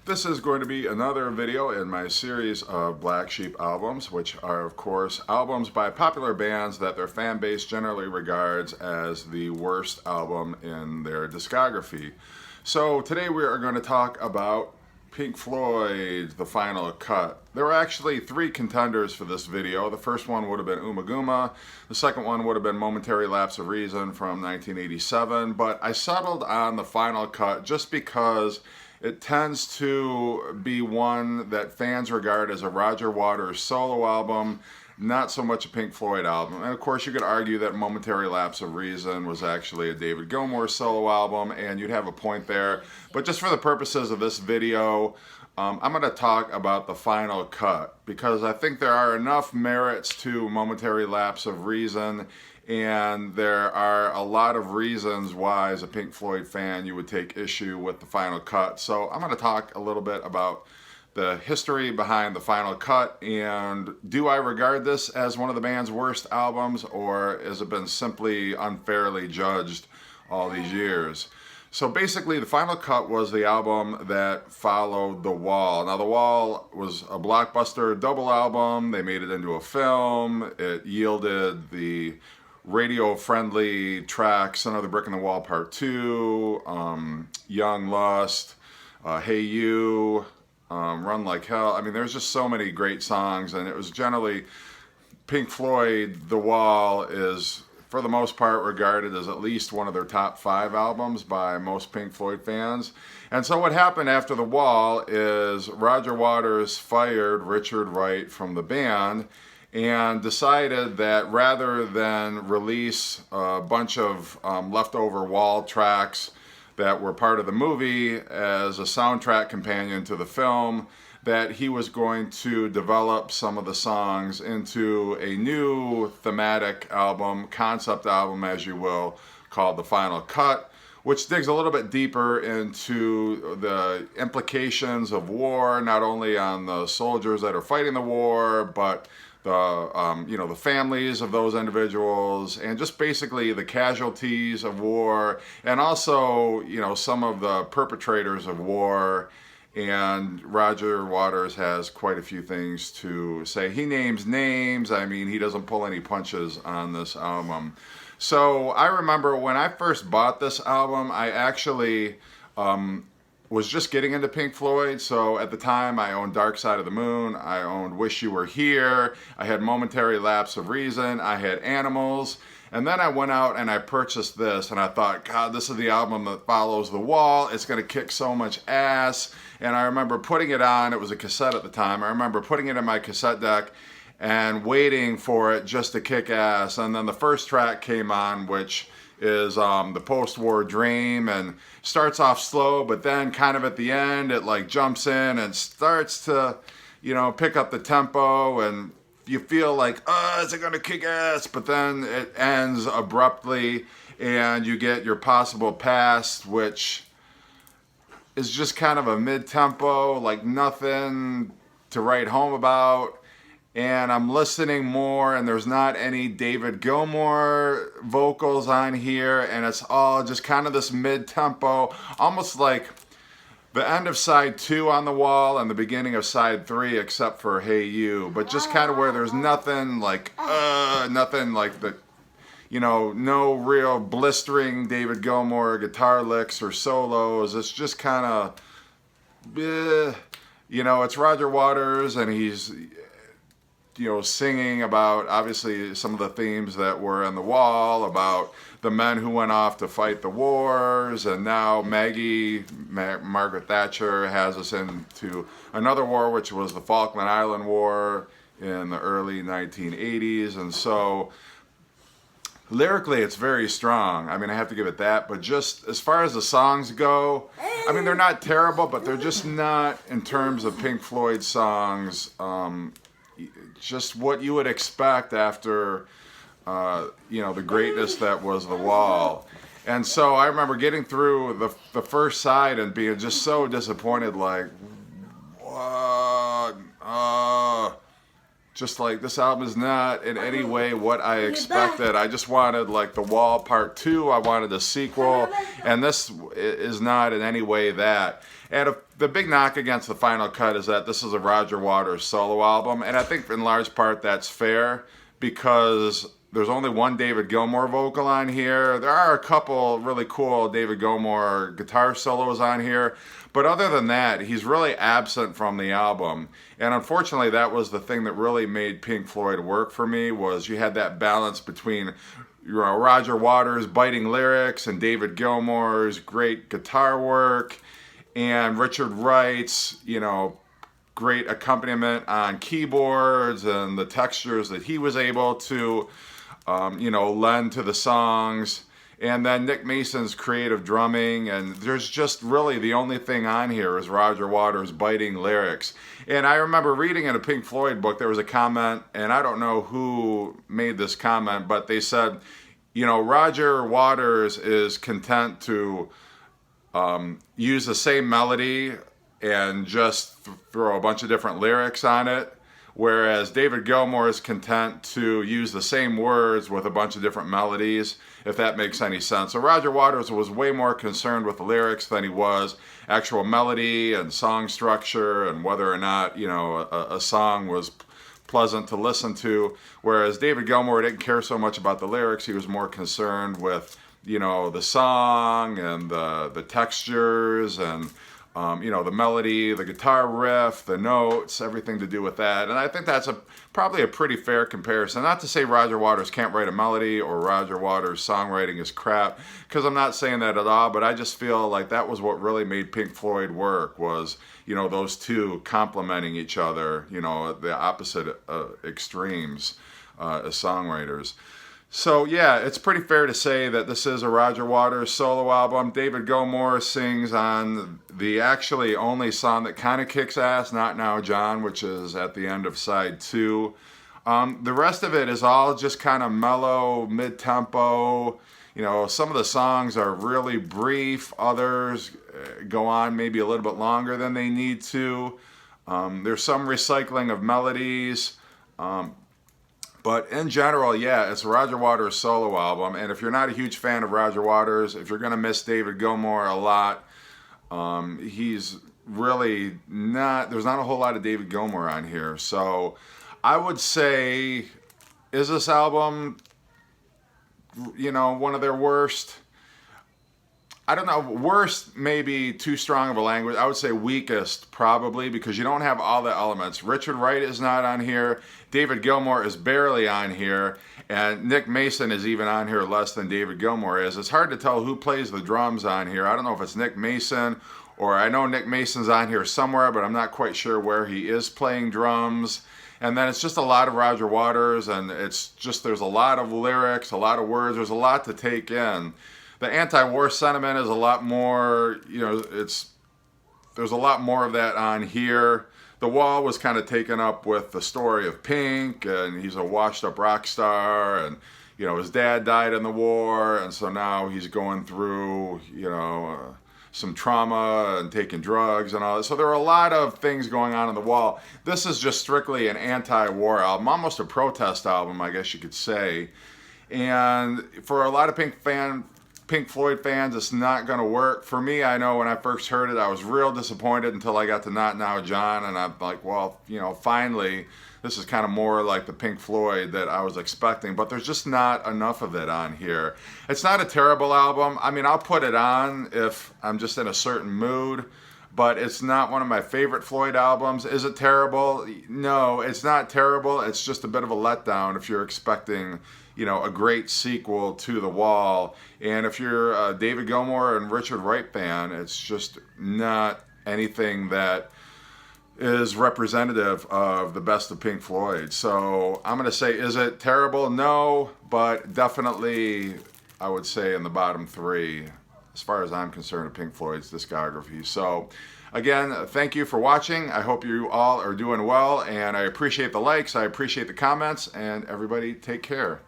This is going to be another video in my series of Black Sheep albums, which are, of course, albums by popular bands that their fan base generally regards as the worst album in their discography. So today we are going to talk about Pink Floyd, The Final Cut. There were actually three contenders for this video. The first one would have been Umaguma. The second one would have been Momentary Lapse of Reason from 1987. But I settled on The Final Cut just because it tends to be one that fans regard as a Roger Waters solo album, not so much a Pink Floyd album. And of course you could argue that Momentary Lapse of Reason was actually a David Gilmour solo album, and you'd have a point there. But just for the purposes of this video, I'm going to talk about The Final Cut, because I think there are enough merits to Momentary Lapse of Reason, and there are a lot of reasons why, as a Pink Floyd fan, you would take issue with The Final Cut. So I'm going to talk a little bit about the history behind The Final Cut, and do I regard this as one of the band's worst albums, or has it been simply unfairly judged all these years? So basically, The Final Cut was the album that followed The Wall. Now, The Wall was a blockbuster double album. They made it into a film. It yielded the radio-friendly tracks, Another Brick in the Wall Part 2, Young Lust, Hey You, Run Like Hell. I mean, there's just so many great songs, and it was generally Pink Floyd. The Wall is, for the most part, regarded as at least one of their top 5 albums by most Pink Floyd fans. And so what happened after The Wall is Roger Waters fired Richard Wright from the band and decided that rather than release a bunch of leftover Wall tracks that were part of the movie as a soundtrack companion to the film, that he was going to develop some of the songs into a new thematic album, concept album as you will, called The Final Cut, which digs a little bit deeper into the implications of war, not only on the soldiers that are fighting the war, but the families of those individuals, and just basically the casualties of war, and also, some of the perpetrators of war. And Roger Waters has quite a few things to say. He names names. I mean, he doesn't pull any punches on this album. So I remember when I first bought this album, I actually was just getting into Pink Floyd. So at the time I owned Dark Side of the Moon, I owned Wish You Were Here, I had Momentary Lapse of Reason, I had Animals, and then I went out and I purchased this, and I thought, God, this is the album that follows The Wall. It's going to kick so much ass. And I remember putting it on. It was a cassette at the time. I remember putting it in my cassette deck and waiting for it just to kick ass. And then the first track came on, which is the Post-War Dream, and starts off slow, but then kind of at the end it like jumps in and starts to pick up the tempo, and you feel like, is it gonna kick ass? But then it ends abruptly and you get Your Possible Past, which is just kind of a mid-tempo, like nothing to write home about. And I'm listening more, and there's not any David Gilmour vocals on here, and it's all just kind of this mid-tempo, almost like the end of side 2 on The Wall and the beginning of side 3, except for Hey You, but just kind of where there's nothing like the, no real blistering David Gilmour guitar licks or solos. It's just kind of, it's Roger Waters, and he's singing about, obviously, some of the themes that were in The Wall, about the men who went off to fight the wars, and now Margaret Thatcher has us into another war, which was the Falkland Island War in the early 1980s. And so lyrically it's very strong. I mean, I have to give it that. But just as far as the songs go, I mean, they're not terrible, but they're just not, in terms of Pink Floyd songs, just what you would expect after the greatness that was The Wall. And so I remember getting through the first side and being just so disappointed, like, what? just like this album is not in any way what I expected. I just wanted like The Wall Part 2, I wanted a sequel, and this is not in any way that. And the big knock against the final cut is that this is a Roger Waters solo album, and I think in large part that's fair because there's only one David Gilmour vocal on here. There are a couple really cool David Gilmour guitar solos on here, but other than that, he's really absent from the album. And unfortunately, that was the thing that really made Pink Floyd work for me, was you had that balance between Roger Waters' biting lyrics and David Gilmour's great guitar work and Richard Wright's, great accompaniment on keyboards and the textures that he was able to lend to the songs, and then Nick Mason's creative drumming, and there's just really the only thing on here is Roger Waters' biting lyrics. And I remember reading in a Pink Floyd book, there was a comment, and I don't know who made this comment, but they said, Roger Waters is content to use the same melody and just throw a bunch of different lyrics on it, whereas David Gilmour is content to use the same words with a bunch of different melodies, if that makes any sense. So Roger Waters was way more concerned with the lyrics than he was actual melody and song structure and whether or not, a song was pleasant to listen to, whereas David Gilmour didn't care so much about the lyrics. He was more concerned with, the song and the textures and the melody, the guitar riff, the notes, everything to do with that. And I think that's probably a pretty fair comparison. Not to say Roger Waters can't write a melody or Roger Waters' songwriting is crap, because I'm not saying that at all, but I just feel like that was what really made Pink Floyd work, was, those two complementing each other, the opposite extremes as songwriters. So yeah, it's pretty fair to say that this is a Roger Waters solo album. David Gilmour sings on the actually only song that kind of kicks ass, Not Now John, which is at the end of side 2. The rest of it is all just kind of mellow, mid-tempo. Some of the songs are really brief. Others go on maybe a little bit longer than they need to. There's some recycling of melodies. But in general, yeah, it's a Roger Waters solo album. And if you're not a huge fan of Roger Waters, if you're going to miss David Gilmour a lot, he's really not, there's not a whole lot of David Gilmour on here. So I would say, is this album, one of their worst? I don't know, worst maybe too strong of a language. I would say weakest probably, because you don't have all the elements. Richard Wright is not on here. David Gilmour is barely on here. And Nick Mason is even on here less than David Gilmour is. It's hard to tell who plays the drums on here. I don't know if it's Nick Mason, or I know Nick Mason's on here somewhere, but I'm not quite sure where he is playing drums. And then it's just a lot of Roger Waters, and it's just, there's a lot of lyrics, a lot of words, there's a lot to take in. The anti-war sentiment is a lot more, there's a lot more of that on here. The Wall was kind of taken up with the story of Pink, and he's a washed-up rock star, and, his dad died in the war, and so now he's going through, some trauma and taking drugs and all that. So there are a lot of things going on in The Wall. This is just strictly an anti-war album, almost a protest album, I guess you could say. And for a lot of Pink Floyd fans, it's not going to work. For me, I know when I first heard it, I was real disappointed until I got to Not Now John, and I'm like, well, finally, this is kind of more like the Pink Floyd that I was expecting, but there's just not enough of it on here. It's not a terrible album. I mean, I'll put it on if I'm just in a certain mood, but it's not one of my favorite Floyd albums. Is it terrible? No, it's not terrible. It's just a bit of a letdown if you're expecting, a great sequel to The Wall. And if you're a David Gilmour and Richard Wright fan, it's just not anything that is representative of the best of Pink Floyd. So I'm going to say, is it terrible? No, but definitely I would say in the bottom 3 as far as I'm concerned of Pink Floyd's discography. So again, thank you for watching. I hope you all are doing well, and I appreciate the likes, I appreciate the comments, and everybody take care.